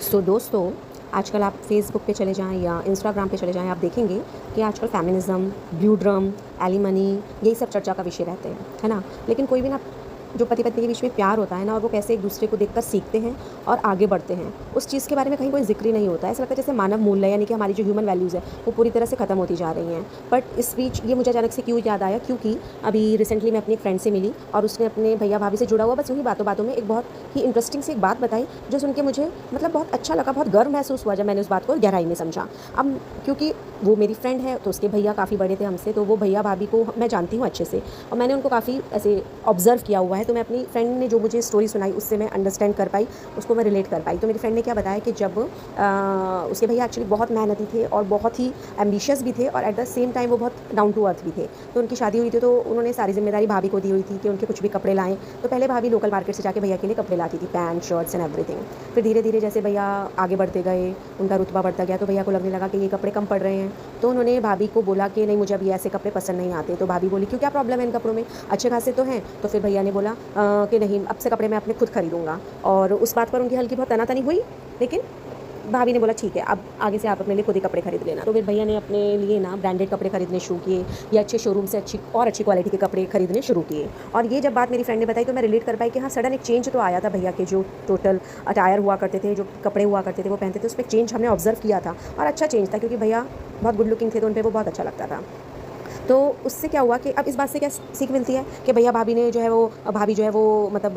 दोस्तों, आजकल आप फ़ेसबुक पे चले जाएँ या इंस्टाग्राम पे चले जाएँ, आप देखेंगे कि आजकल फ़ेमिनिज़्म, ब्लू ड्रम, एलिमनी यही सब चर्चा का विषय रहते हैं, है ना? लेकिन कोई भी ना जो पति-पत्नी के बीच में प्यार होता है ना और वो कैसे एक-दूसरे को देखकर सीखते हैं और आगे बढ़ते हैं, उस चीज़ के बारे में कहीं कोई ज़िक्र ही नहीं होता है। ऐसा लगता है जैसे मानव मूल्य यानी कि हमारी जो ह्यूमन वैल्यूज़ है, वो पूरी तरह से ख़त्म होती जा रही हैं। बट इस बीच ये मुझे अचानक से क्यों याद आया, क्योंकि अभी रिसेंटली मैं अपनी एक फ्रेंड से मिली और उसने अपने भैया-भाभी से जुड़ा हुआ बस यूँ ही बातों-बातों में एक बहुत ही इंटरेस्टिंग सी एक बात बताई, जो सुन के मुझे मतलब बहुत अच्छा लगा, बहुत गर्व महसूस हुआ जब मैंने उस बात को गहराई में समझा। अब क्योंकि वो मेरी फ्रेंड है, तो उसके भैया काफ़ी बड़े थे हमसे, तो वो भैया-भाभी को मैं जानती हूँ अच्छे से और मैंने उनको काफ़ी ऐसे ऑब्ज़र्व किया हुआ है, तो मैं अपनी फ्रेंड ने जो मुझे स्टोरी सुनाई, उससे मैं अंडरस्टैंड कर पाई, उसको मैं रिलेट कर पाई। तो मेरी फ्रेंड ने क्या बताया कि जब उसके भैया एक्चुअली बहुत मेहनती थे और बहुत ही एम्बिशियस भी थे और एट द सेम टाइम वो बहुत डाउन टू अर्थ भी थे। तो उनकी शादी हुई थी, तो उन्होंने सारी ज़िम्मेदारी भाभी को दी हुई थी कि उनके कुछ भी कपड़े लाएँ। तो पहले भाभी लोकल मार्केट से जाके भैया के लिए कपड़े लाती थी, पैंट, शर्ट्स एंड एवरीथिंग। फिर धीरे-धीरे जैसे भैया आगे बढ़ते गए, उनका रुतबा बढ़ता गया, तो भैया को लगने लगा कि ये कपड़े कम पड़ रहे हैं। तो उन्होंने भाभी को बोला कि नहीं, मुझे अब ये ऐसे कपड़े पसंद नहीं आते। तो भाभी बोली, क्यों, क्या प्रॉब्लम है इन कपड़ों में? अच्छे खासे तो हैं। तो फिर भैया ने बोला कि नहीं, अब से कपड़े मैं अपने खुद खरीदूँगा। और उस बात पर उनकी हल्की बहुत तना-तनी हुई, लेकिन भाभी ने बोला ठीक है, अब आगे से आप अपने लिए खुद ही कपड़े खरीद लेना। तो फिर भैया ने अपने लिए ना ब्रांडेड कपड़े खरीदने शुरू किए या अच्छे शोरूम से अच्छी क्वालिटी के कपड़े खरीदने शुरू किए। और ये जब बात मेरी फ्रेंड ने बताई तो मैं रिलेट कर पाई कि हाँ, सडन एक चेंज तो आया था भैया के, जो टोटल अटायर हुआ करते थे, जो कपड़े हुआ करते थे वो पहनते थे, उसमें चेंज हमने ऑब्जर्व किया था और अच्छा चेंज था, क्योंकि भैया बहुत गुड लुकिंग थे, तो उन पे वो बहुत अच्छा लगता था। तो उससे क्या हुआ कि अब इस बात से क्या सीख मिलती है कि भैया भाभी ने जो है वो भाभी जो है वो मतलब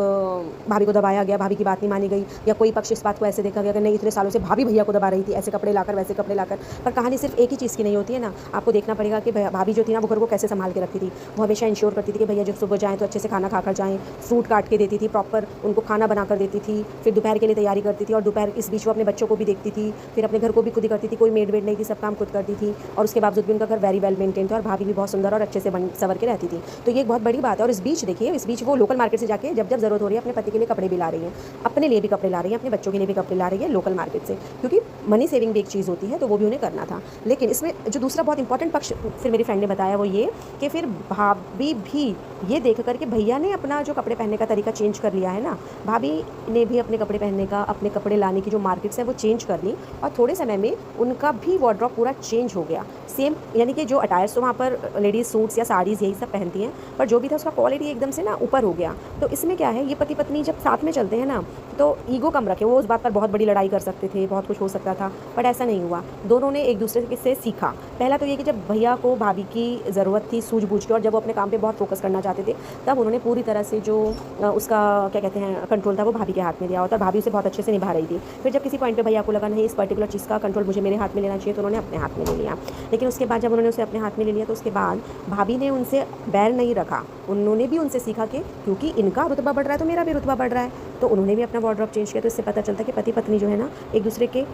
भाभी को दबाया गया, भाभी की बात नहीं मानी गई, या कोई पक्ष इस बात को ऐसे देखा गया कि नहीं, इतने सालों से भाभी भैया को दबा रही थी, ऐसे कपड़े लाकर वैसे कपड़े लाकर। पर कहानी सिर्फ एक ही चीज़ की नहीं होती है ना, आपको देखना पड़ेगा कि भाभी जो थी ना, वो घर को कैसे संभाल के रखती थी। वो हमेशा इंश्योर करती थी कि भैया जब सुबह जाएँ तो अच्छे से खाना खाकर जाएँ, फ्रूट काट के देती थी, प्रॉपर उनको खाना बनाकर देती थी, फिर दोपहर के लिए तैयारी करती थी और दोपहर इस बीच वो अपने बच्चों को भी देखती थी, फिर अपने घर को भी खुद ही करती थी, कोई मेड वेड नहीं थी, सब काम खुद करती थी। और उसके बावजूद भी उनका घर वेरी वेल मेंटेन था और भाभी भी बहुत सुंदर और अच्छे से सवर के रहती थी। तो ये एक बहुत बड़ी बात है। और इस बीच देखिए, इस बीच वो लोकल मार्केट से जाके जब जब ज़रूरत हो रही है अपने पति के लिए कपड़े भी ला रही हैं, अपने लिए भी कपड़े ला रही हैं, अपने बच्चों के लिए भी कपड़े ला रही है लोकल मार्केट से, क्योंकि मनी सेविंग भी एक चीज़ होती है, तो वो भी उन्हें करना था। लेकिन इसमें जो दूसरा बहुत इंपॉर्टेंट पक्ष फिर मेरी फ्रेंड ने बताया वो ये कि फिर भाभी भी ये देख कर के भैया ने अपना जो कपड़े पहनने का तरीका चेंज कर लिया है ना, भाभी ने भी अपने कपड़े पहनने का, अपने कपड़े लाने की जो मार्केट्स है वो चेंज कर ली और थोड़े समय में उनका भी वार्डरोब पूरा चेंज हो गया। सेम यानी कि जो अटायर्स तो वहाँ पर लेडीज़ सूट्स या साड़ीज़ यही सब पहनती हैं, पर जो भी था उसका क्वालिटी एकदम से ना ऊपर हो गया। तो इसमें क्या है, ये पति पत्नी जब साथ में चलते हैं ना, तो ईगो कम रखे। वो उस बात पर बहुत बड़ी लड़ाई कर सकते थे, बहुत कुछ हो सकता था, बट ऐसा नहीं हुआ। दोनों ने एक दूसरे से सीखा। पहला तो ये कि जब भैया को भाभी की ज़रूरत थी सूझबूझ की और जब वो अपने काम पे बहुत फोकस करना चाहते थे, तब उन्होंने पूरी तरह से जो उसका क्या कहते हैं कंट्रोल था वो भाभी के हाथ में दिया होता, भाभी उसे बहुत अच्छे से निभा रही थी। फिर जब किसी पॉइंट पे भैया को लगा नहीं, इस पर्टिकुलर चीज़ का कंट्रोल मुझे मेरे हाथ में लेना चाहिए, तो उन्होंने अपने हाथ में ले लिया। लेकिन उसके बाद जब उन्होंने उसे अपने हाथ में ले लिया, तो उसके बाद भाभी ने उनसे बैर नहीं रखा। उन्होंने भी उनसे सीखा कि क्योंकि इनका रुतबा बढ़ रहा है तो मेरा भी रुतबा बढ़ रहा है, तो उन्होंने भी अपना वार्डरोब चेंज किया। तो इससे पता चलता है कि पति पत्नी जो है ना, एक दूसरे के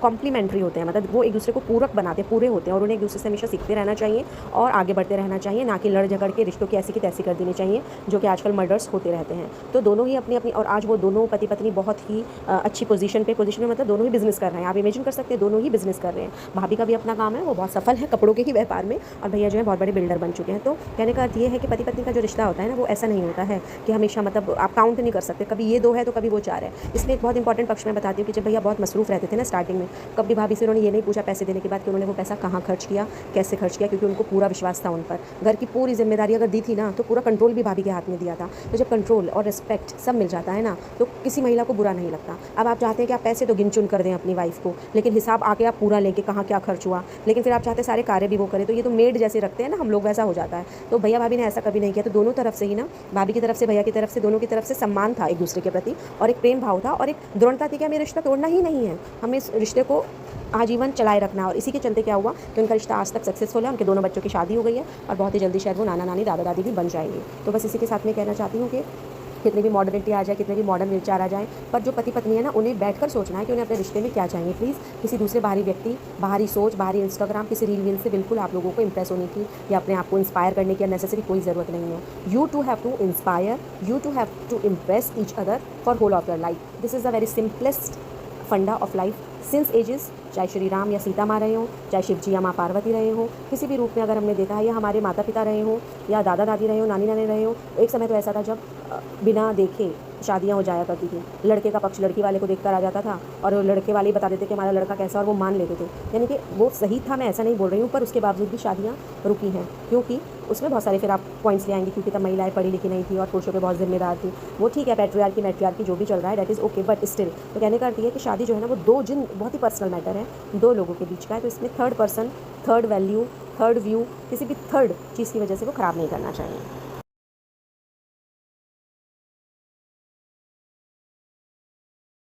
कॉम्प्लीमेंट्री होते हैं, मतलब वो एक दूसरे को पूरक बनाते हैं, पूरे होते हैं और उन्हें एक दूसरे से हमेशा सीखते रहना चाहिए और आगे बढ़ते रहना चाहिए, ना कि लड़ झगड़ के रिश्तों की ऐसी की तैसी कर देनी चाहिए, जो कि आजकल मर्डर्स होते रहते हैं। तो दोनों ही अपनी अपनी, और आज वो दोनों पति पत्नी बहुत ही अच्छी पोजीशन में मतलब दोनों ही बिजनेस कर रहे हैं। आप इमेजिन कर सकते हैं, दोनों ही बिजनेस कर रहे हैं। भाभी का भी अपना काम है, वो बहुत सफल है कपड़ों के ही व्यापार में, और भैया जो है बहुत बड़े बिल्डर बन चुके हैं। तो कहने का अर्थ ये है कि पति पत्नी का जो रिश्ता होता है ना, वो ऐसा नहीं होता है कि हमेशा मतलब आप काउंट नहीं कर सकते, कभी ये दो है तो कभी वो चार है। इसलिए एक बहुत इंपॉर्टेंट पक्ष मैं बताती हूँ कि जब भैया बहुत मसरूफ़ रहते थे ना स्टार्टिंग में, कभी भाभी से उन्होंने ये नहीं पूछा पैसे देने के बाद कि उन्होंने वो पैसा कहाँ खर्च किया, कैसे खर्च किया, क्योंकि उनको पूरा विश्वास था उन पर। घर की पूरी जिम्मेदारी अगर दी थी ना, तो पूरा कंट्रोल भी भाभी के हाथ में दिया था। तो जब कंट्रोल और रिस्पेक्ट सब मिल जाता है ना, तो किसी महिला को बुरा नहीं लगता। अब आप चाहते हैं कि आप पैसे तो गिन चुन कर दें अपनी वाइफ को, लेकिन हिसाब आके आप पूरा लें कि कहाँ क्या खर्च हुआ, लेकिन फिर आप चाहते हैं सारे कार्य भी वो करे, तो ये तो मेड जैसे रखते हैं ना हम लोग, वैसा हो जाता है। तो भैया भाभी ने ऐसा कभी नहीं किया। तो दोनों तरफ से ही ना, भाभी की तरफ से, भैया की तरफ से, दोनों की तरफ से सम्मान था एक दूसरे के प्रति, और एक प्रेम भाव था और एक दृढ़ता थी कि हमें रिश्ता तोड़ना ही नहीं है, हमें इस रिश्ते को आजीवन चलाए रखना है। और इसी के चलते क्या हुआ कि उनका रिश्ता आज तक सक्सेसफुल है, उनके दोनों बच्चों की शादी हो गई है और बहुत ही जल्दी शायद वो नाना नानी दादा दादी भी बन जाएंगे। तो बस इसी के साथ में कहना चाहती हूँ कि कितनी भी मॉडर्निटी आ जाए, कितने भी मॉडर्न विचार आ जाए, पर जो पति पत्नी है ना, उन्हें बैठकर सोचना है कि उन्हें अपने रिश्ते में क्या चाहिए। प्लीज़ किसी दूसरे बाहरी व्यक्ति, बाहरी सोच, बाहरी इंस्टाग्राम, किसी रील वील से बिल्कुल आप लोगों को इंप्रेस होने की या अपने आप को इंस्पायर करने की नेसेसरी कोई ज़रूरत नहीं है। You to have to inspire, you to have to impress each other for whole of your life. This is a very simplest funda of life since ages. चाहे श्री राम या सीता माँ रहे हों, चाहे शिव जी या माँ पार्वती रहे हों, किसी भी रूप में अगर हमने देखा है, या हमारे माता पिता रहे हों, या दादा दादी रहे हों, नानी नानी रहे हों, एक समय तो ऐसा था जब बिना देखे शादियाँ हो जाया करती थी। लड़के का पक्ष लड़की वाले को देखकर आ जाता था और लड़के वाले ही बता देते कि हमारा लड़का कैसा, और वो मान लेते थे। यानी कि वो सही था, मैं ऐसा नहीं बोल रही हूँ, पर उसके बावजूद भी शादियाँ रुकी हैं, क्योंकि उसमें बहुत सारे फिर आप पॉइंट्स ले आएंगे, क्योंकि तब महिलाएं पढ़ी लिखी नहीं थी और पुरुषों पे बहुत जिम्मेदार थी। वो ठीक है, पैट्रियार्की जो भी चल रहा है that is okay, but still तो कहने का अर्थ ये है कि शादी जो है ना वो दो जिन बहुत ही पर्सनल मैटर है, दो लोगों के बीच का है, तो इसमें third person, third value, third view, किसी भी थर्ड चीज़ की वजह से वो ख़राब नहीं करना चाहिए।